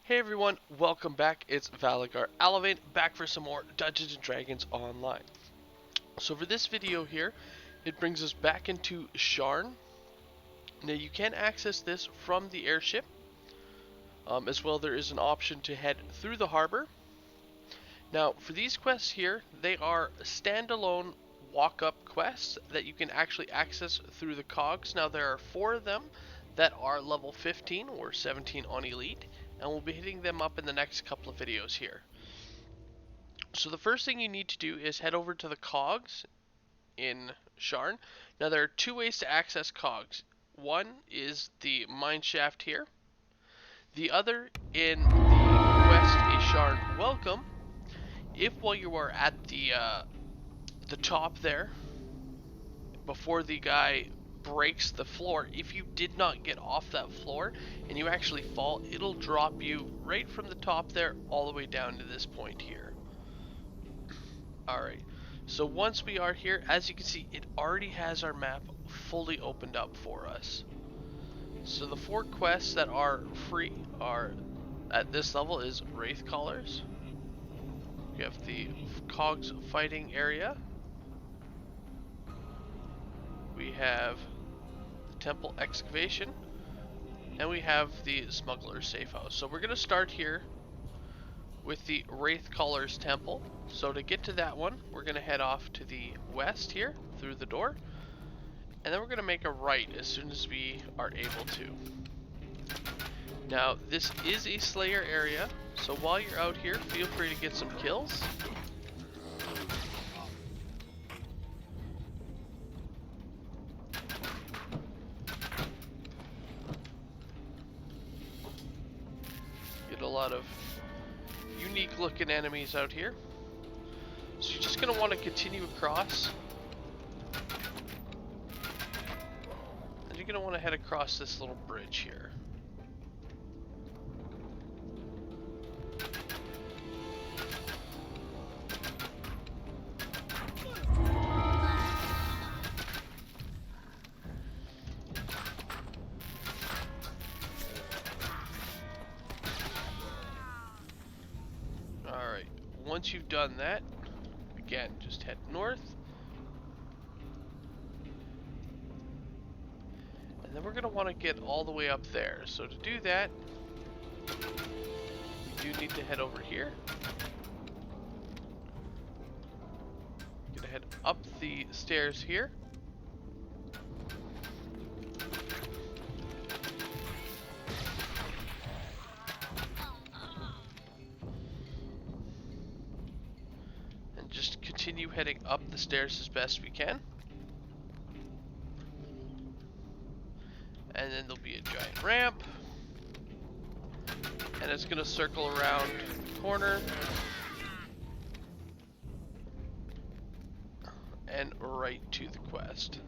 Hey everyone, welcome back. It's Valagar Aloevain back for some more Dungeons and Dragons Online. So for this video here, it brings us back into Sharn. Now you can access this from the airship. As well, there is an option to head through the harbor. Now for these quests here, they are standalone walk-up quests that you can actually access through the cogs. Now there are 4 of them that are level 15 or 17 on Elite, and we'll be hitting them up in the next couple of videos here. So the first thing you need to do is head over to the cogs in Sharn. Now there are 2 ways to access cogs. One is the mine shaft here. The other in the quest A Sharn Welcome. If while you are at the top there, before the guy breaks the floor, if you did not get off that floor and you actually fall, it'll drop you right from the top there all the way down to this point here. Alright, so once we are here, as you can see, it already has our map fully opened up for us. So the 4 quests that are free are at this level is Wraithcallers. We have the Cogs fighting area. We have the Temple excavation. And we have the Smuggler's safe house. So we're going to start here with the Wraithcallers temple. So to get to that one, we're going to head off to the west here through the door. And then we're going to make a right as soon as we are able to. Now, this is a Slayer area, so while you're out here, feel free to get some kills. Get a lot of unique looking enemies out here. So you're just going to want to continue across. And you're going to want to head across this little bridge here. Alright, once you've done that, again, just head north. And then we're going to want to get all the way up there. So to do that, we do need to head over here. Gonna head up the stairs here. And just continue heading up the stairs as best we can. And then there'll be a giant ramp. And it's gonna circle around the corner. And right to the quest.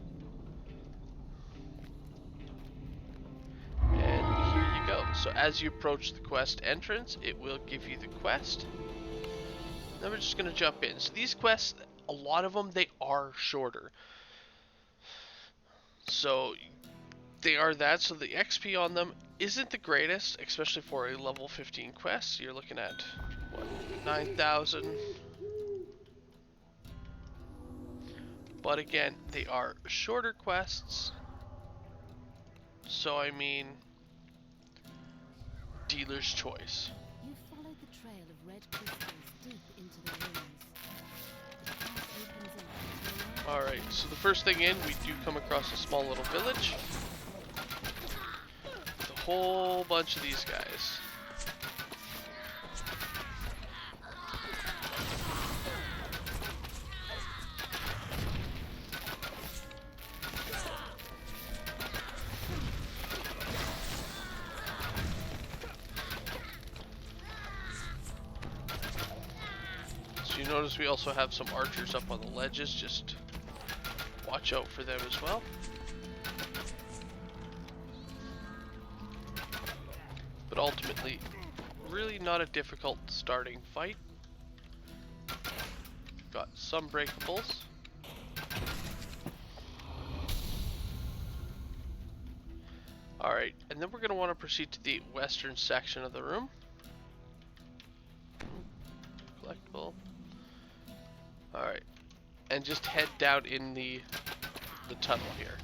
And here you go. So as you approach the quest entrance, it will give you the quest. Then we're just going to jump in. So these quests, a lot of them, they are shorter. So they are that. So the XP on them isn't the greatest, especially for a level 15 quest. You're looking at, what, 9,000. But again, they are shorter quests. So I mean, dealer's choice. You followed the trail of red crystals deep into the ruins. The path opens up into a Alright, so the first thing in, we do come across a small little village with a whole bunch of these guys. You notice we also have some archers up on the ledges, just watch out for them as well. But ultimately, really not a difficult starting fight. Got some breakables. Alright, and then we're going to want to proceed to the western section of the room. Collectible. Alright. And just head down in the tunnel here.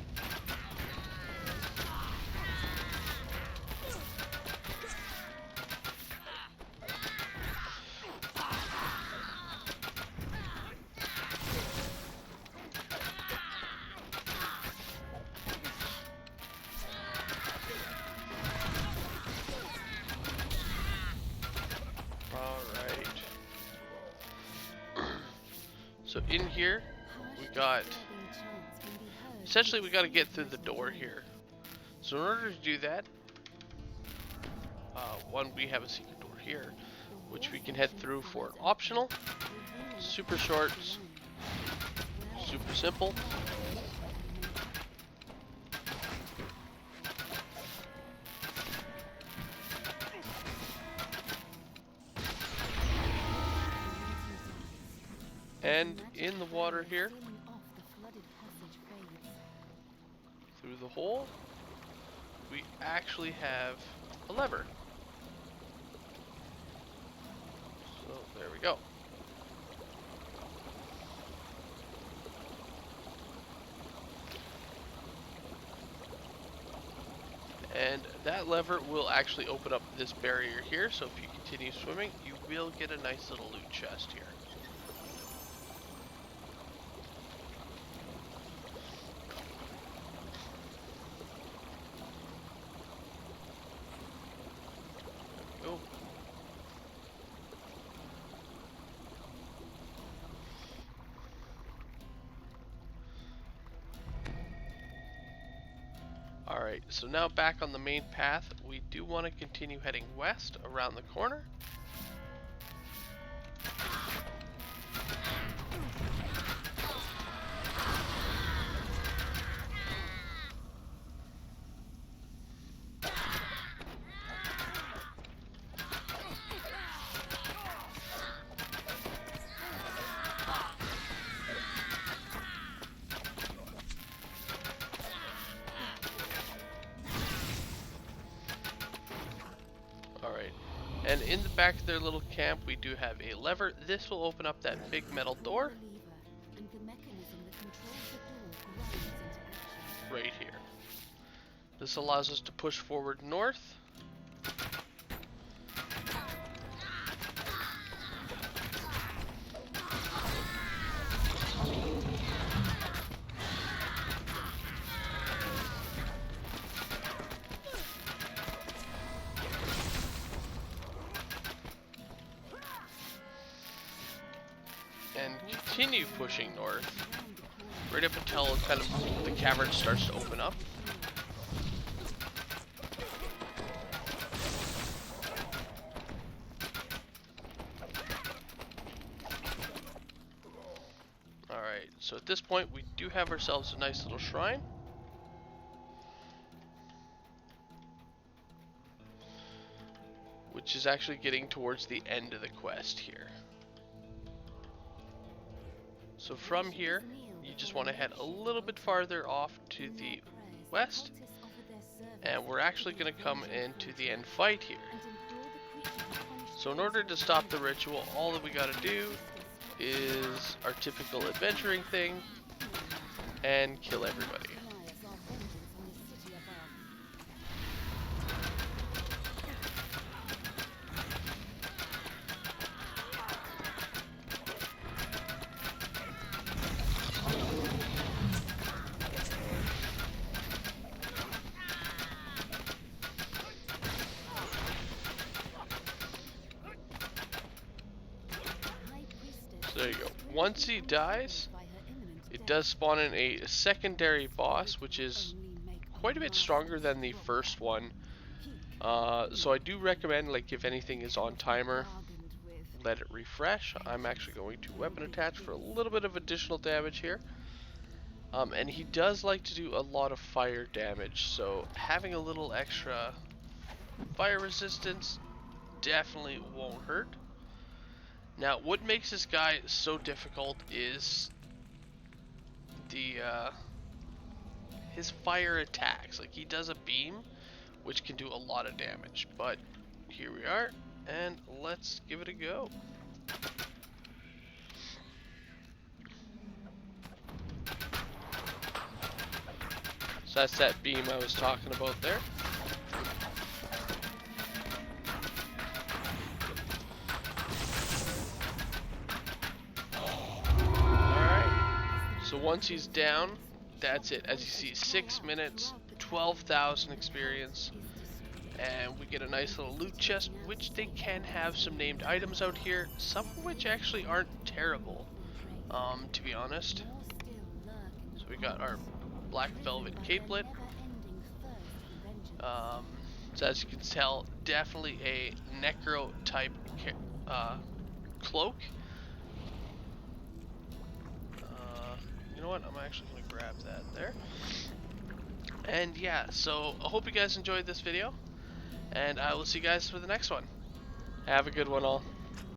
So in here, we got, essentially we got to get through the door here. So in order to do that, one, we have a secret door here, which we can head through for an optional, super short, super simple. And in the water here, through the hole, we actually have a lever. So there we go. And that lever will actually open up this barrier here, so if you continue swimming, you will get a nice little loot chest here. Go. Alright, so now back on the main path, we do want to continue heading west around the corner. And in the back of their little camp, we do have a lever. This will open up that big metal door right here. This allows us to push forward north. And continue pushing north, right up until kind of the cavern starts to open up. Alright, so at this point we do have ourselves a nice little shrine. Which is actually getting towards the end of the quest here. So from here, you just want to head a little bit farther off to the west, and we're actually going to come into the end fight here. So in order to stop the ritual, all that we got to do is our typical adventuring thing, and kill everybody. There you go. Once he dies, it does spawn in a secondary boss, which is quite a bit stronger than the first one. So I do recommend, like, if anything is on timer, let it refresh. I'm actually going to weapon attach for a little bit of additional damage here. And he does like to do a lot of fire damage, so having a little extra fire resistance definitely won't hurt. Now, what makes this guy so difficult is the his fire attacks. Like, he does a beam, which can do a lot of damage. But here we are. and let's give it a go. So that's that beam I was talking about there. So once he's down, that's it. As you see, 6 minutes, 12,000 experience, and we get a nice little loot chest, which they can have some named items out here, some of which actually aren't terrible, to be honest. So we got our black velvet capelet. So as you can tell, definitely a necro type cloak. You know what? I'm actually going to grab that there. And yeah, so I hope you guys enjoyed this video, and I will see you guys for the next one. Have a good one all.